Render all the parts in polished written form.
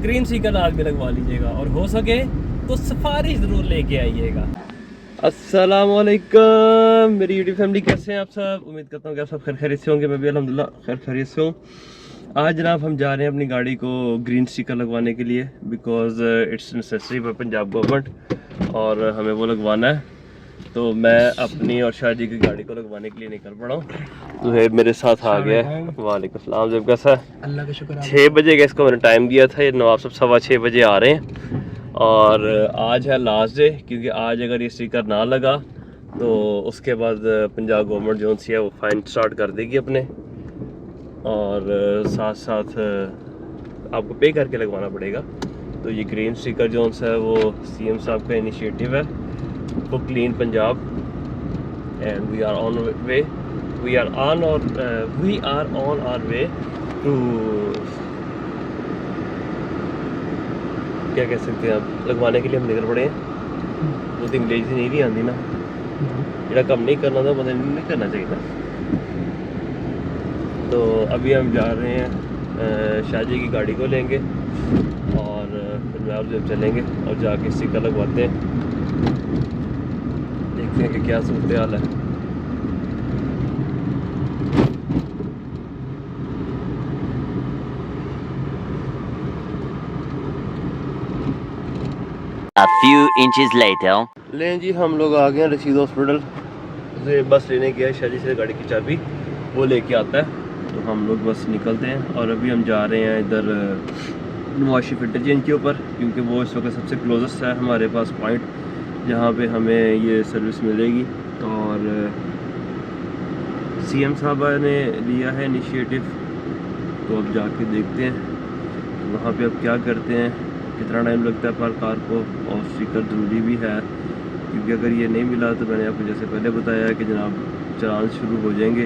Green sticker आज भी लगवा लीजिएगा और हो सके तो सफारी ज़रूर लेके आइएगा। अस्सलाम वालेकुम मेरी यूट्यूब फैमिली, कैसे हैं आप सब? उम्मीद करता हूँ कि आप सब खैर खैरियत से होंगे। मैं भी अल्हम्दुलिल्लाह खैर खैरियत से हूँ। आज जनाब हम जा रहे हैं अपनी गाड़ी को ग्रीन स्टिकर लगवाने के लिए, because it's necessary for Punjab government और हमें वो लगवाना है। तो मैं अपनी और शाह जी की गाड़ी को लगवाने के लिए निकल पड़ा हूँ। तो है मेरे साथ आ गया है। वालेकुम सलाम। जब कैसा है? अल्लाह का शुक्र। 6 बजे का इसको मैंने टाइम दिया था, ये नवाब साहब 6:15 बजे आ रहे हैं। और आज है लास्ट डे, क्योंकि आज अगर ये स्टिकर ना लगा तो उसके बाद पंजाब गवर्नमेंट जो सी है वो फाइन स्टार्ट कर देगी अपने, और साथ साथ आपको पे करके लगवाना पड़ेगा। तो ये ग्रीन स्टिकर जो है वो सीएम साहब का इनिशिएटिव है for clean Punjab, and we are on way, we are on our way to, क्या कह सकते हैं आप, लगवाने के लिए हम निकल पड़े हैं। वो तो अंग्रेजी नहीं भी आती ना, जो काम नहीं करना था पता नहीं करना चाहिए ना। तो अभी हम जा रहे हैं शाहजी की गाड़ी को लेंगे और फिर मैं आप जब चलेंगे और जाके स्टिकर लगवाते हैं, देखते हैं कि क्या सूरत हाल है। A few inches later. लें जी, हम लोग आ गए हैं रशीद हॉस्पिटल से। बस लेने गया शाहजी से, गाड़ी की चाबी वो लेके आता है, तो हम लोग बस निकलते हैं। और अभी हम जा रहे हैं इधर नवाज शरीफ इंटरचेंज के ऊपर, क्योंकि वो इस वक्त सबसे क्लोजेस्ट है हमारे पास पॉइंट जहाँ पे हमें ये सर्विस मिलेगी। और सीएम साहब ने लिया है इनिशिएटिव, तो अब जाके देखते हैं वहाँ पे अब क्या करते हैं, कितना टाइम लगता है पर कार को। और स्टिकर ज़रूरी भी है, क्योंकि अगर ये नहीं मिला तो मैंने आपको जैसे पहले बताया कि जनाब चालान शुरू हो जाएंगे।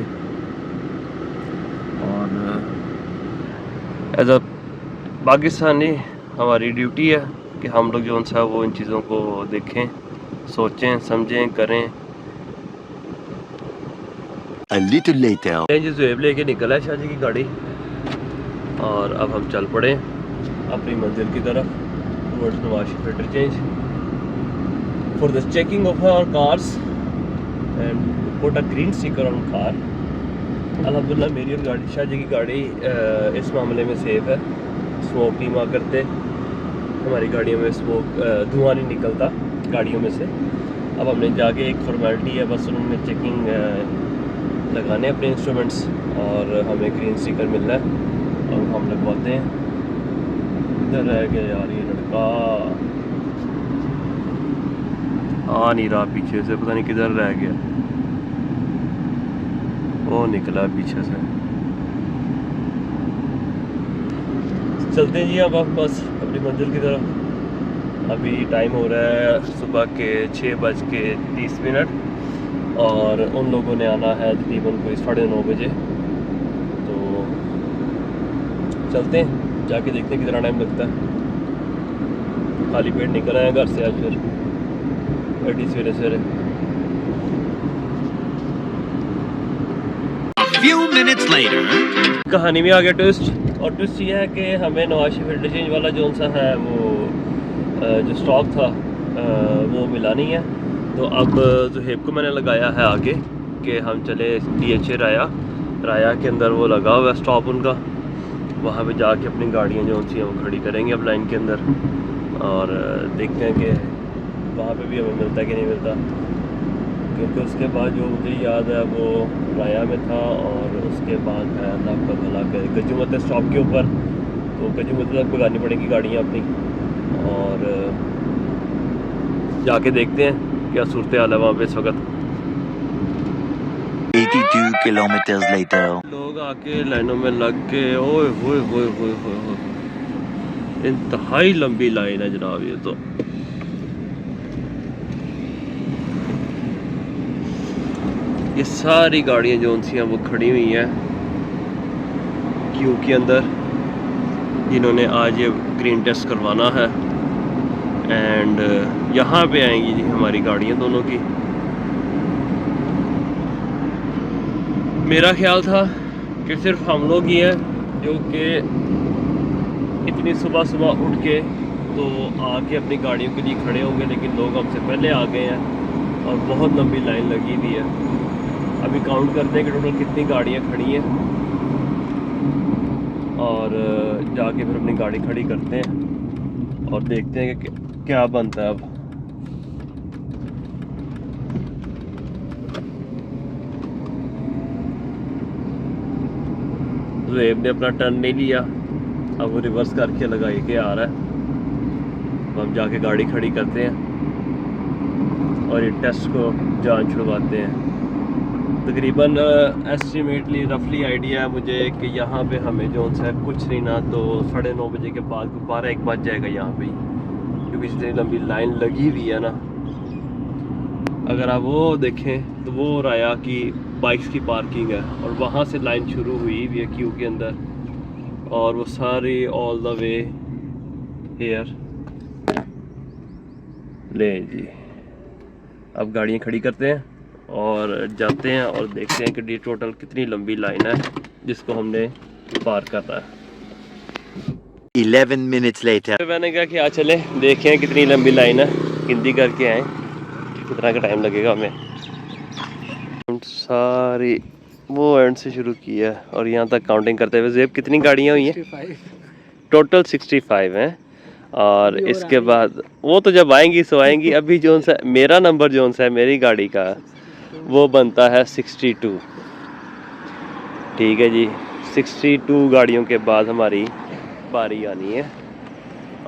और एज अ पाकिस्तानी हमारी ड्यूटी है कि हम लोग जो है वो इन चीज़ों को देखें, सोचें, समझें, करें। A little later. जी ज़ुएब लेके निकला है शाहजी की गाड़ी, और अब हम चल पड़े अपनी मंजिल की तरफ towards Nawaz Sharif interchange for the checking of our cars and put a green sticker on car. अल्हम्दुलिल्लाह मेरी और गाड़ी शाहजी की गाड़ी इस मामले में सेफ़ है, स्मोक नहीं मार करते हमारी गाड़ियों में, स्मोक धुआं नहीं निकलता गाड़ियों में से। अब हमने जाके एक फॉर्मेलिटी है, बस उन्होंने चेकिंग लगाने अपने इंस्ट्रूमेंट्स और हमें ग्रीन स्टिकर मिलना है और हम लगवाते हैं। इधर रह गया यार ये लड़का, आ नहीं रहा पीछे से, पता नहीं किधर रह गया, वो निकला पीछे से। चलते हैं जी अब बस अपनी मंजिल की तरफ। अभी टाइम हो रहा है सुबह के 6:30 और उन लोगों ने आना है तकरीबन कोई 9:30 बजे। तो चलते हैं, जाके देखते हैं कितना टाइम लगता है। खाली पेट निकल आए घर से आज, फिर बड़ी सवेरे सवेरे। Few minutes later. कहानी में आ गया ट्विस्ट, और ट्विस्ट ये है कि हमें नवाज शरीफ इंटरचेंज वाला जो सा है वो जो स्टॉप था वो मिला नहीं है। तो अब ज़ुहैब को मैंने लगाया है आगे कि हम चले DHA राया के अंदर, वो लगा हुआ है स्टॉप उनका, वहाँ पे जाके अपनी गाड़ियाँ जो सी हैं वो खड़ी करेंगे अब लाइन के अंदर, और देखते हैं कि वहाँ पे भी हमें मिलता है कि नहीं मिलता। क्योंकि उसके बाद जो मुझे याद है वो राया में था, और उसके बाद है आपका भला गजूमत स्टॉप के ऊपर, तो गजूमत तक भगानी पड़ेगी गाड़ियाँ अपनी, और जाके देखते हैं क्या सूरत हाल है वहाँ पे इस वक्त। 82 kilometers later. लोग आके लाइनों में लग के, ओए होए होए होए होए होए, इंतहाई लंबी लाइन है जनाब ये तो। ये सारी गाड़ियाँ जो सी हैं वो खड़ी हुई हैं क्यू के अंदर, जिन्होंने आज ये ग्रीन टेस्ट करवाना है। एंड यहाँ पे आएंगी जी हमारी गाड़ियाँ दोनों की। मेरा ख्याल था कि सिर्फ हम लोग ही हैं जो कि इतनी सुबह सुबह उठ के तो आके अपनी गाड़ियों के लिए खड़े होंगे, लेकिन लोग हमसे पहले आ गए हैं और बहुत लंबी लाइन लगी हुई है। अभी काउंट करते हैं कि टोटल कितनी गाड़ियाँ खड़ी हैं और जाके फिर अपनी गाड़ी खड़ी करते हैं और देखते हैं कि क्या बनता है। अब ज़ुएब ने अपना टर्न नहीं लिया, अब वो रिवर्स करके लगाई के आ रहा है। तो हम जाके गाड़ी खड़ी करते हैं और ये टेस्ट को जान छुड़वाते हैं। तकरीबन एस्टिमेटली रफली आइडिया है मुझे कि यहाँ पे हमें जो है कुछ नहीं ना तो 9:30 बजे के बाद 12-1 बज जाएगा यहाँ पे, क्योंकि जितनी लंबी लाइन लगी हुई है ना। अगर आप वो देखें तो वो राया की बाइक्स की पार्किंग है और वहाँ से लाइन शुरू हुई हुई है क्यू के अंदर, और वो सारी ऑल द वे हेयर। ले जी, अब गाड़ियाँ खड़ी करते हैं और जाते हैं और देखते हैं कि टोटल कितनी लंबी लाइन है जिसको हमने पार करना है। 11 minutes later. तो मैंने कहा कि आ चले देखें कितनी लंबी लाइन है, गिनती करके आए कितना का टाइम लगेगा हमें। सारी वो एंड से शुरू किया और यहाँ तक काउंटिंग करते हुए ज़ेब कितनी गाड़ियाँ हुई हैं? टोटल 65 हैं। और इसके बाद वो तो जब आएंगी सो आएंगी। अभी जो सा मेरा नंबर जो सा है मेरी गाड़ी का वो बनता है 62। ठीक है जी, 62 गाड़ियों के बाद हमारी बारी आनी है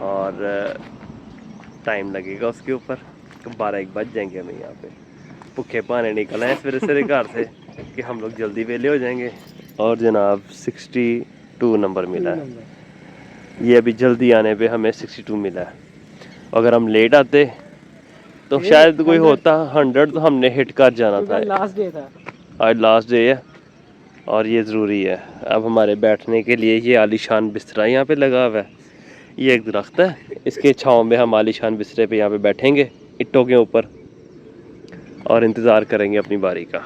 और टाइम लगेगा उसके ऊपर। 12-1 बज जाएंगे हमें यहाँ पे। भुखे पाने निकल आए सवेरे घर से कि हम लोग जल्दी वेले हो जाएंगे। और जनाब 62 नंबर मिला है। ये अभी जल्दी आने पे हमें 62 मिला है। अगर हम लेट आते तो शायद कोई होता 100 तो हमने हिट कर जाना था। लास्ट डे था, आज लास्ट डे है और ये ज़रूरी है। अब हमारे बैठने के लिए ये आलीशान बिस्तरा यहाँ पे लगा हुआ है। ये एक दरख्त है, इसके छाँव में हम आलीशान बिस्तरे पे यहाँ पे बैठेंगे इट्टों के ऊपर और इंतज़ार करेंगे अपनी बारी का।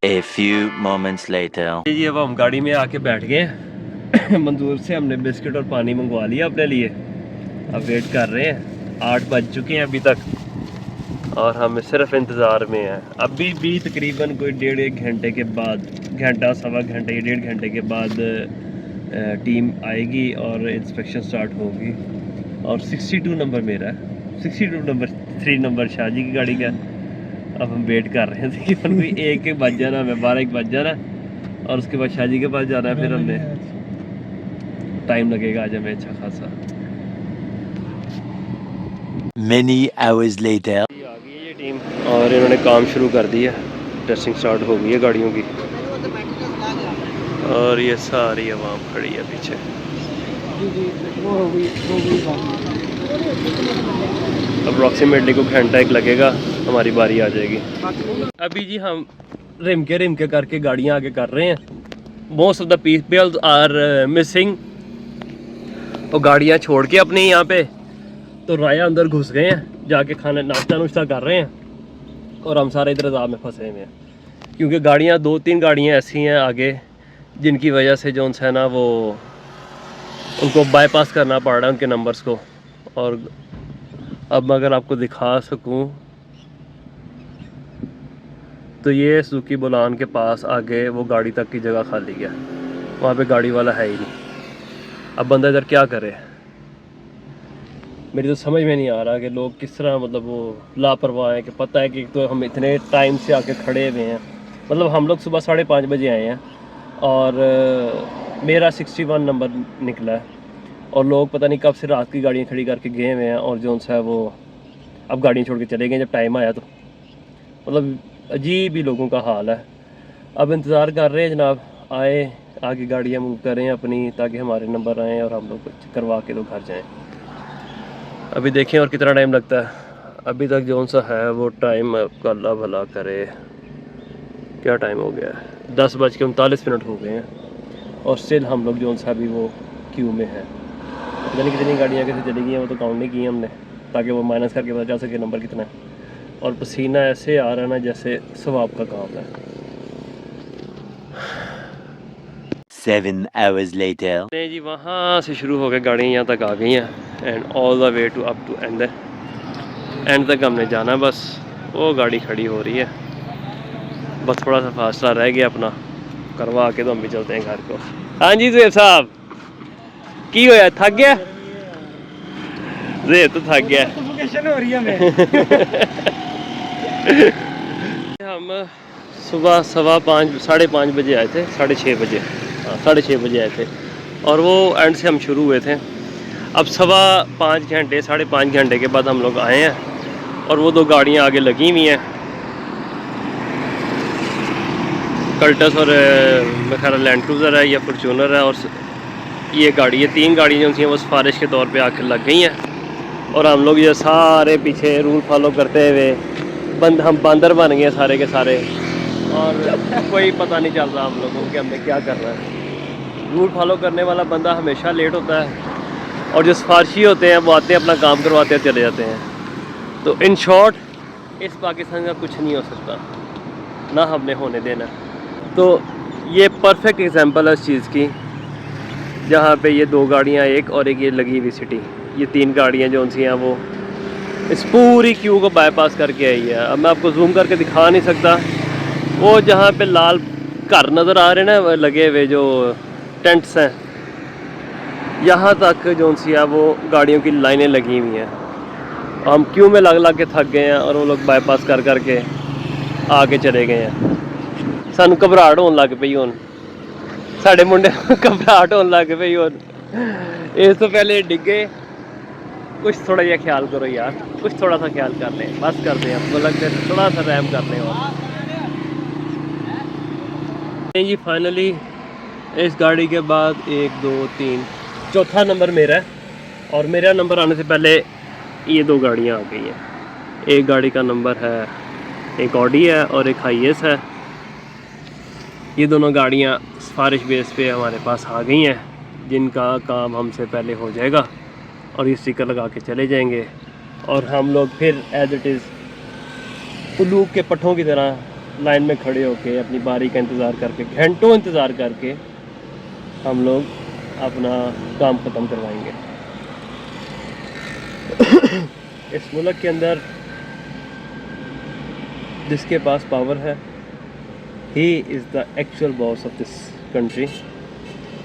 A few moments later. जी अब हम गाड़ी में आके बैठ गए। मंजूर से हमने बिस्किट और पानी मंगवा लिया अपने लिए। अब वेट कर रहे हैं, 8 बज चुके हैं अभी तक और हम सिर्फ इंतज़ार में हैं। अभी भी तकरीबन कोई 1.5 घंटे के बाद, घंटा सवा घंटे या 1.5 घंटे के बाद टीम आएगी और इंस्पेक्शन स्टार्ट होगी। और 62 नंबर मेरा है, 62 नंबर 3 नंबर शाहजी की गाड़ी का। अब हम वेट कर रहे हैं तकरीबन कोई 1 बज जाना, हमें 12-1 बज जाना और उसके बाद शाहजी के पास जाना है। फिर हमने टाइम लगेगा आज हमें अच्छा खासा। Many hours later. आ गई है ये टीम और इन्होंने काम शुरू कर दिया। टेस्टिंग स्टार्ट हो गई है गाड़ियों की और ये सारी आवाम खड़ी है पीछे। अप्रॉक्सीमेटली को घंटा 1 लगेगा, हमारी बारी आ जाएगी। अभी जी हम रिम के करके गाड़ियाँ आगे कर रहे हैं। Most of the peoples are missing. और गाड़ियाँ छोड़ के अपने यहाँ पे तो राया अंदर घुस गए हैं, जाके खाने नाश्ता नुश्ता कर रहे हैं और हम सारे इंतज़ाम में फंसे हुए हैं। क्योंकि गाड़ियाँ 2-3 गाड़ियाँ ऐसी हैं आगे जिनकी वजह से जो है ना वो उनको बाईपास करना पड़ रहा है उनके नंबर्स को। और अब अगर आपको दिखा सकूं तो ये सुजुकी बोलान के पास आगे वो गाड़ी तक की जगह खाली है, वहाँ पे गाड़ी वाला है ही नहीं। अब बंदा इधर क्या करे, मेरी तो समझ में नहीं आ रहा कि लोग किस तरह मतलब वो लापरवाह हैं। कि पता है कि तो हम इतने टाइम से आके खड़े हुए हैं, मतलब हम लोग सुबह 5:30 बजे आए हैं और मेरा 61 नंबर निकला है और लोग पता नहीं कब से रात की गाड़ियाँ खड़ी करके गए हुए हैं और जो है वो अब गाड़ियाँ छोड़ के चले गए जब टाइम आया। तो मतलब अजीब ही लोगों का हाल है। अब इंतज़ार कर रहे हैं जनाब आए, आगे गाड़ियाँ मूव करें अपनी ताकि हमारे नंबर आएँ और हम लोग करवा के तो घर जाएँ। अभी देखें और कितना टाइम लगता है। अभी तक जो सा है वो टाइम अल्लाह भला करे, क्या टाइम हो गया है, 10:39 हो गए हैं और स्टिल हम लोग जो सा अभी वो क्यू में है। पता नहीं कितनी गाड़ियाँ कैसे चली गई हैं, वो तो काउंट नहीं की हमने ताकि वो माइनस करके पता चल सके नंबर कितना है। और पसीना ऐसे आ रहा है ना जैसे सवाब का काम है। 7 hours later. नहीं जी, वहाँ से शुरू हो गए गाड़ियाँ यहाँ तक आ गई हैं and all the way to up to end तक हमने जाना। बस वो गाड़ी खड़ी हो रही है, बस थोड़ा सा फासला रह गया अपना करवा के तो हम भी चलते हैं घर को। हाँ जी ज़ेब साहब, की होया, थक गया? ज़ेब तो थक गया हो रही है हमें। हम सुबह 5:15 साढ़े 5 बजे आए थे, 6:30 बजे, हाँ 6:30 बजे आए थे और वो एंड से हम शुरू हुए थे। अब 5.25 घंटे 5.5 घंटे के बाद हम लोग आए हैं और वो 2 गाड़ियाँ आगे लगी हुई हैं, कल्टस और मेरा ख्याल लैंड क्रूज़र है या फॉर्च्यूनर है, और ये गाड़ी, ये 3 गाड़ियाँ जो थी वो सिफारिश के तौर पे आकर लग गई हैं और हम लोग ये सारे पीछे रूल फॉलो करते हुए हम बंदर बन गए सारे के सारे, और कोई पता नहीं चल रहा हम लोगों को कि हमने क्या करना है। रूल फॉलो करने वाला बंदा हमेशा लेट होता है और जो सिफारशी होते हैं वो आते हैं, अपना काम करवाते हैं, चले जाते हैं। तो इन शॉर्ट इस पाकिस्तान का कुछ नहीं हो सकता, ना हमने होने देना। तो ये परफेक्ट एग्जांपल है उस चीज़ की, जहाँ पे ये 2 गाड़ियाँ, एक और एक ये लगी हुई सिटी, ये 3 गाड़ियाँ जो उनसी हैं वो इस पूरी क्यू को बाईपास करके आई है। अब मैं आपको जूम करके दिखा नहीं सकता, वो जहाँ पे लाल घर नज़र आ रहे हैं ना लगे हुए जो टेंट्स हैं, यहाँ तक जो उनसी है वो गाड़ियों की लाइनें लगी हुई हैं। हम क्यू में लग के थक गए हैं और वो लोग बाईपास कर के आके चले गए हैं। सानू घबराहट होने लग पई, हुण साढ़े मुंडे घबराहट होने लग पई। हुण इस तो पहले डिगे, कुछ थोड़ा जिहा ख्याल करो यार, कुछ थोड़ा सा ख्याल कर लें, बस कर दें, आपको लगता है थोड़ा सा रहम कर लें। और जी फाइनली इस गाड़ी के बाद 1 2 3 चौथा नंबर मेरा है और मेरा नंबर आने से पहले ये 2 गाड़ियाँ आ गई हैं। एक गाड़ी का नंबर है, एक ऑडी है और एक हाईएस है। ये दोनों गाड़ियाँ सिफारिश बेस पे हमारे पास आ गई हैं, जिनका काम हमसे पहले हो जाएगा और ये स्टिकर लगा के चले जाएंगे और हम लोग फिर एज इट इज़ उल्लू के पट्ठों की तरह लाइन में खड़े होके अपनी बारी का इंतज़ार करके, घंटों इंतज़ार करके हम लोग अपना काम ख़त्म करवाएंगे। इस मुल्क के अंदर जिसके पास पावर है, he is the actual boss of this country,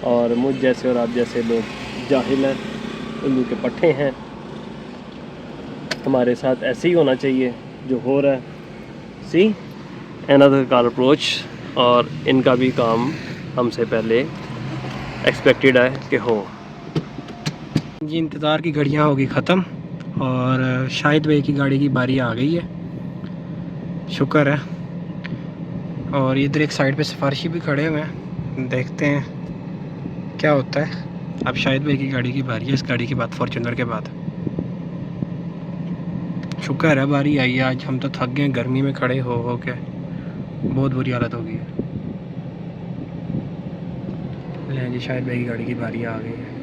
और मुझ जैसे और आप जैसे लोग जाहिल हैं, उल्लू के पट्टे हैं। हमारे साथ ऐसे ही होना चाहिए जो हो रहा है। सी अनदर कार अप्रोच, और इनका भी काम हमसे पहले एक्सपेक्टेड है कि हो। जी इंतज़ार की घड़ियाँ होगी ख़त्म और शाहिद भाई की गाड़ी की बारी आ गई है, शुक्र है। और इधर एक साइड पे सिफारिशी भी खड़े हुए हैं, देखते हैं क्या होता है। अब शाहिद भाई की गाड़ी की बारी है, इस गाड़ी के बाद फॉर्च्यूनर के बाद। शुक्र है बारी आई है, आज हम तो थक गए गर्मी में खड़े हो के, बहुत बुरी हालत हो गई है। लें जी, शाहिद भाई की गाड़ी की बारी आ गई है।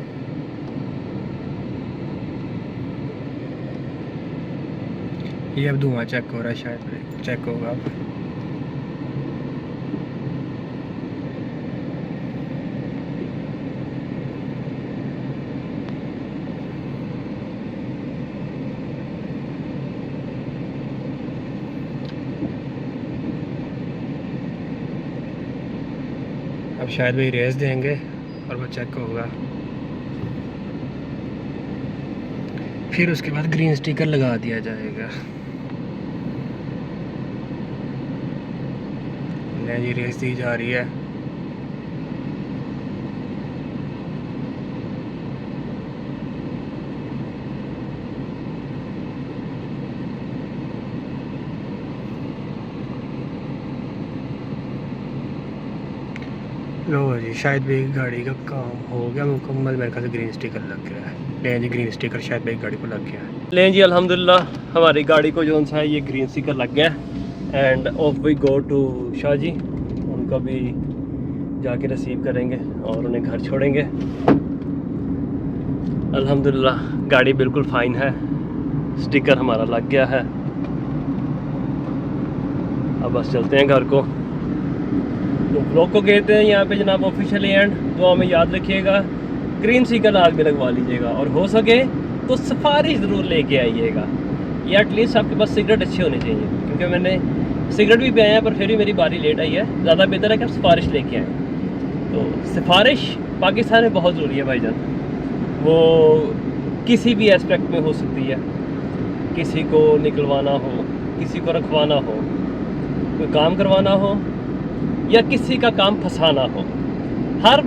ये अब धुआं चेक हो रहा है, शायद भाई चेक होगा अब। अब शायद भाई रेस देंगे और वो चेक होगा, फिर उसके बाद ग्रीन स्टिकर लगा दिया जाएगा। जी रेस दी जा रही है। लो जी, शायद भी गाड़ी का काम हो गया मुकम्मल, मेरे ख्याल से ग्रीन स्टिकर लग गया है। लें जी, ग्रीन स्टिकर शायद भाई गाड़ी को लग गया है। लें जी, अल्हम्दुलिल्लाह हमारी गाड़ी को जो है ये ग्रीन स्टिकर लग गया and off we go to Shah ji. उनको भी जाके रिसीव करेंगे और उन्हें घर छोड़ेंगे। अल्हम्दुलिल्लाह गाड़ी बिल्कुल फ़ाइन है, स्टिकर हमारा लग गया है। अब बस चलते हैं घर को तो ब्लॉग को कहते हैं यहाँ पे जनाब ऑफिशियली एंड। दुआ में याद रखिएगा, ग्रीन सिग्नल आग में लगवा लीजिएगा और हो सके तो सिफारिश ज़रूर लेके आइएगा, या एटलीस्ट आपके पास सिगरेट अच्छे होने चाहिए, क्योंकि मैंने सिगरेट भी पिया है पर फिर भी मेरी बारी लेट आई है। ज़्यादा बेहतर है कि आप सिफारिश लेके आएँ। तो सिफारिश पाकिस्तान में बहुत ज़रूरी है भाईजान, वो किसी भी एस्पेक्ट में हो सकती है। किसी को निकलवाना हो, किसी को रखवाना हो, कोई काम करवाना हो या किसी का काम फंसाना हो, हर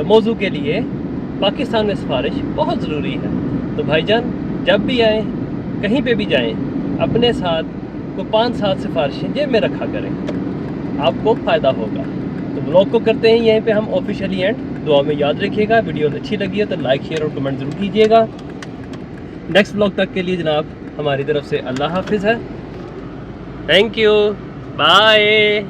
मौजू के लिए पाकिस्तान में सिफारिश बहुत ज़रूरी है। तो भाईजान जब भी आएँ, कहीं पे भी जाएं, अपने साथ को 5-7 सिफारिशें जेब में रखा करें, आपको फ़ायदा होगा। तो ब्लॉग को करते हैं यहीं पे हम ऑफिशियली एंड। दुआ में याद रखिएगा, वीडियो अच्छी लगी है तो लाइक शेयर और कमेंट ज़रूर कीजिएगा। नेक्स्ट ब्लॉग तक के लिए जनाब हमारी तरफ से अल्लाह हाफिज़ है। Thank you, bye.